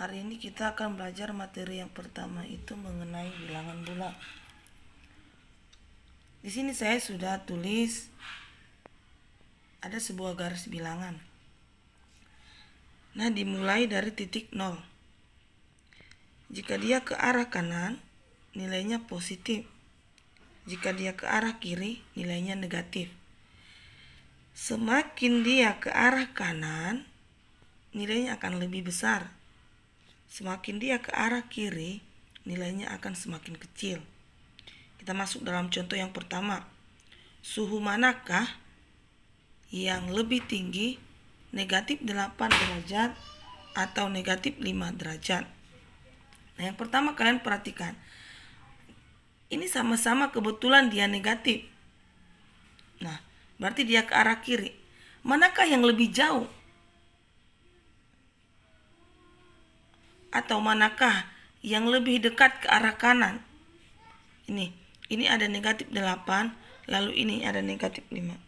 Hari ini kita akan belajar materi yang pertama, itu mengenai bilangan bulat. Di sini saya sudah tulis ada sebuah garis bilangan. Nah, dimulai dari titik 0. Jika dia ke arah kanan, nilainya positif. Jika dia ke arah kiri, nilainya negatif. Semakin dia ke arah kanan, nilainya akan lebih besar. Semakin dia ke arah kiri, nilainya akan semakin kecil. Kita masuk dalam contoh yang pertama. Suhu manakah yang lebih tinggi, negatif 8 derajat atau negatif 5 derajat? Nah, yang pertama kalian perhatikan. Ini sama-sama kebetulan dia negatif. Nah, berarti dia ke arah kiri. Manakah yang lebih jauh? Atau manakah yang lebih dekat ke arah kanan? Ini ada negatif 8, lalu ini ada negatif 5.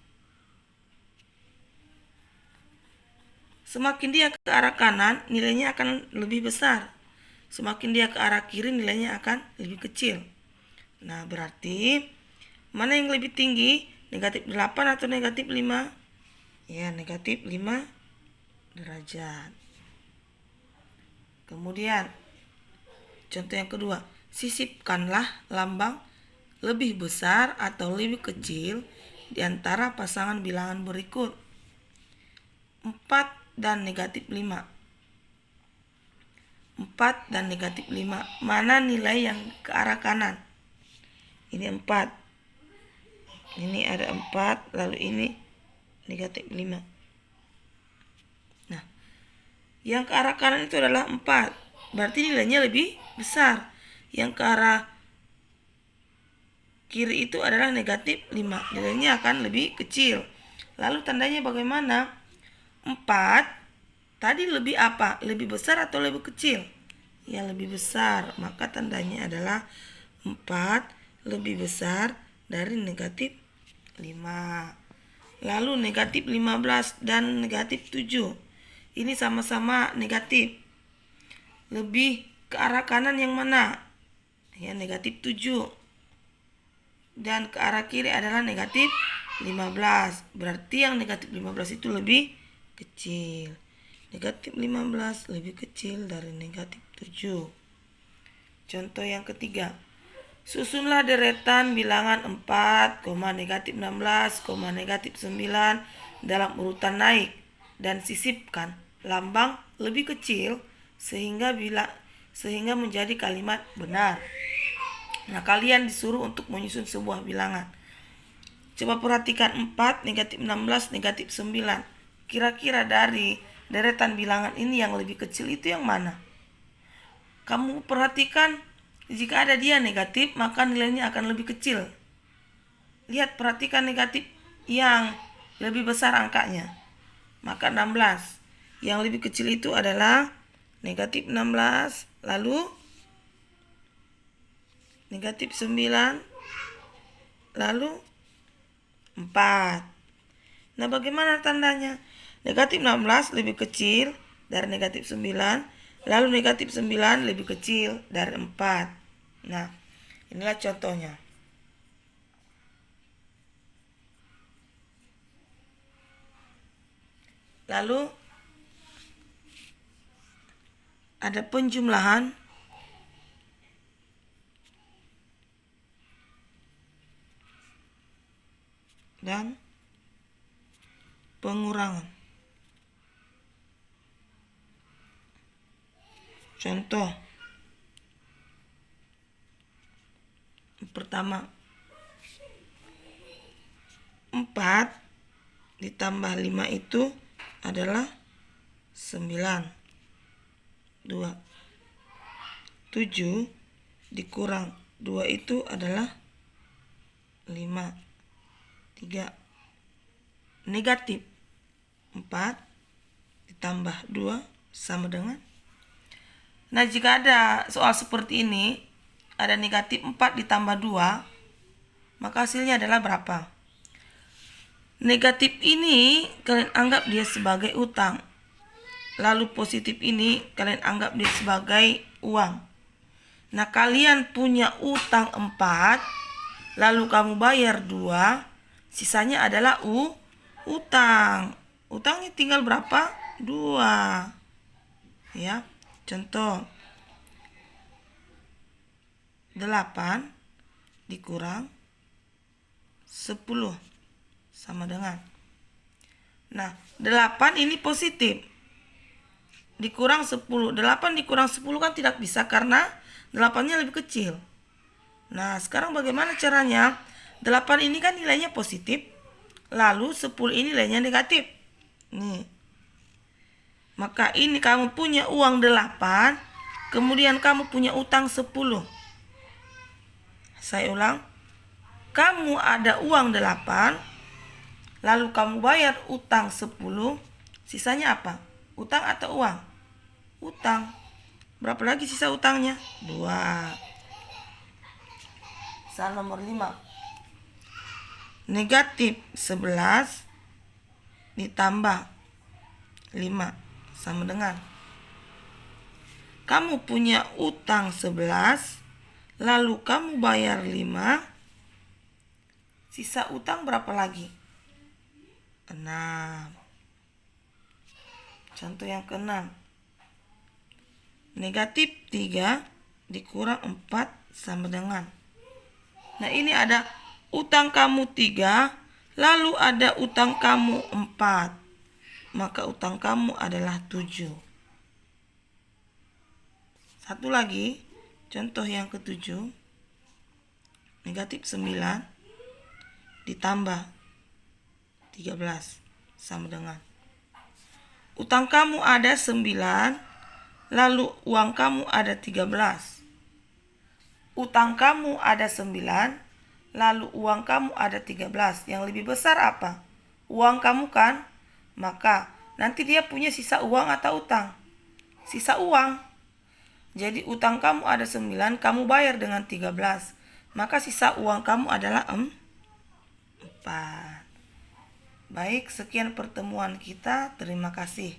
Semakin dia ke arah kanan, nilainya akan lebih besar. Semakin dia ke arah kiri, nilainya akan lebih kecil. Nah, berarti mana yang lebih tinggi? Negatif 8 atau negatif 5? Ya, negatif 5 derajat. Kemudian, contoh yang kedua, sisipkanlah lambang lebih besar atau lebih kecil di antara pasangan bilangan berikut. 4 dan negatif 5. 4 dan negatif 5. Mana nilai yang ke arah kanan? Ini 4. Ini ada 4, lalu ini negatif 5. Nah, yang ke arah kanan itu adalah 4. Berarti nilainya lebih besar. Yang ke arah kiri itu adalah negatif 5. Nilainya akan lebih kecil. Lalu tandanya bagaimana? 4 tadi lebih apa? Lebih besar atau lebih kecil? Ya, lebih besar. Maka tandanya adalah 4 lebih besar dari negatif 5. Lalu negatif 15 dan negatif 7. Ini sama-sama negatif. Lebih ke arah kanan yang mana? Ya, negatif 7. Dan ke arah kiri adalah negatif 15. Berarti yang negatif 15 itu lebih kecil. Negatif 15 lebih kecil dari negatif 7. Contoh yang ketiga. Susunlah deretan bilangan 4, negatif 16, negatif 9 dalam urutan naik dan sisipkan lambang lebih kecil sehingga menjadi kalimat benar. Nah, kalian disuruh untuk menyusun sebuah bilangan. Coba perhatikan 4, negatif 16, negatif 9. Kira-kira dari deretan bilangan ini yang lebih kecil itu yang mana? Kamu perhatikan, jika ada dia negatif, maka nilainya akan lebih kecil. Lihat, perhatikan negatif yang lebih besar angkanya. Maka 16. Yang lebih kecil itu adalah negatif 16, lalu negatif 9, lalu 4. Nah, bagaimana tandanya? Negatif 16 lebih kecil dari negatif 9, lalu negatif 9 lebih kecil dari 4. Nah, inilah contohnya. Lalu ada penjumlahan dan pengurangan. Contoh pertama, 4 ditambah 5 itu adalah 9. 2. 7 dikurang 2 itu adalah 5. 3. Negatif 4 ditambah 2 sama dengan. Nah, jika ada soal seperti ini, ada negatif 4 ditambah 2, maka hasilnya adalah berapa? Negatif ini kalian anggap dia sebagai utang. lalu positif ini kalian anggap dia sebagai uang. Nah, kalian punya utang 4, lalu kamu bayar 2, sisanya adalah utang. Utangnya tinggal berapa? 2. Ya, contoh 8 dikurang 10 sama dengan. Nah, 8 ini positif. Dikurang 10. 8 dikurang 10 kan tidak bisa karena 8-nya lebih kecil. Nah, sekarang bagaimana caranya? 8 ini kan nilainya positif, lalu 10 ini nilainya negatif. Nih. Maka ini kamu punya uang 8, kemudian kamu punya utang 10. Saya ulang. Kamu ada uang 8, lalu kamu bayar utang 10, sisanya apa? Utang atau uang? Utang. Berapa lagi sisa utangnya? 2. Soal nomor 5. Negatif 11 ditambah 5 sama dengan. Kamu punya utang 11, lalu kamu bayar 5, sisa utang berapa lagi? 6. Contoh yang ke-6. Negatif 3 dikurang 4 sama dengan. Nah, ini ada utang kamu 3, lalu ada utang kamu 4. Maka utang kamu adalah 7. Satu lagi, contoh yang ke-7. Negatif 9 ditambah 13 sama dengan. Utang kamu ada 9, lalu uang kamu ada 13. Utang kamu ada 9, lalu uang kamu ada 13. Yang lebih besar apa? Uang kamu kan? Maka nanti dia punya sisa uang atau utang? Sisa uang. Jadi utang kamu ada 9, kamu bayar dengan 13. Maka sisa uang kamu adalah 4. Baik, sekian pertemuan kita. Terima kasih.